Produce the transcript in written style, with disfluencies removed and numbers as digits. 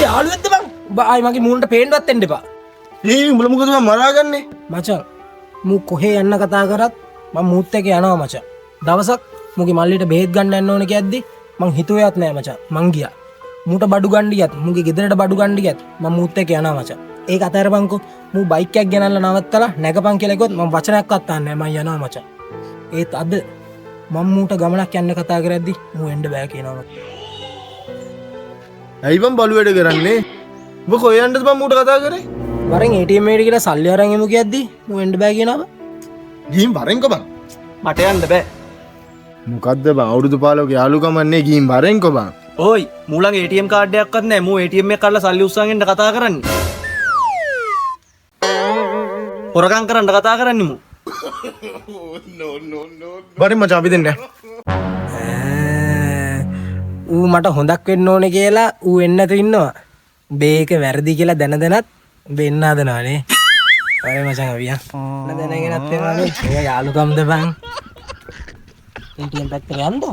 යාළුවෙක්ද බං? ආයි මගේ මූණට පේන්නවත් එන්න එපා. උඹලා මොකද මම මරාගන්නේ? මචං මූ කොහේ යන්න කතා කරත් මම මූත් එක්ක යනවා මචං. දවසක් මුගේ මල්ලිට බෙහෙත් ගන්න යන්න ඕනේ කියද්දි මං හිතුවේවත් නෑ මචං. මං ගියා. මූට බඩු ගන්න ගියත් මුගේ ගෙදරට බඩු ගන්න ගියත් මම මූත් එක්ක යනවා මචං. ඒක අතහැරපන්කෝ. මූ බයික් එකක් ගෙනල්ලා නවත්තලා නැගපන් කියලා කිව්වොත් මම වචනයක්වත් අහන්නේ නෑ. මං යනවා මචං. ඒත් අද මම මූට ගමනක් යන්න කතා කරද්දි මූ එන්න බෑ කියනවා. ඇයි බං බලු වැඩ කරන්නේ? ඔබ කොහෙ යන්නද බං මූට කතා කරේ? වරෙන් ATM එකට ගිහලා සල්ලි අරන් එමු කියද්දි මූ එන්න බෑ කියනවා. ගිහින් වරෙන්කෝ බං. මට යන්න බෑ. මොකද්ද බං අවුරුදු 15ක යාළුකමන්නේ ගිහින් වරෙන්කෝ බං. ඕයි මූලං ATM කාඩ් එකක්වත් නැහැ. මූ ATM එක කරලා සල්ලි උස්සන් එන්න කතා කරන්නේ. හොරකම් කරන්න කතා කරන්නේ මූ. වරෙන් මචං අපි දෙන්න. ඌ මට හොඳක් වෙන්න ඕනේ කියලා ඌ එන්න නැතු ඉන්නවා. බේක වැරදි කියලා දැන දැනත් වෙන්න හදනවානේ. අය මචං අපි යන්. දැනගෙනත් වෙනවානේ. ඒක යාළුකම්ද බං. ATM පැත්තට යන්න.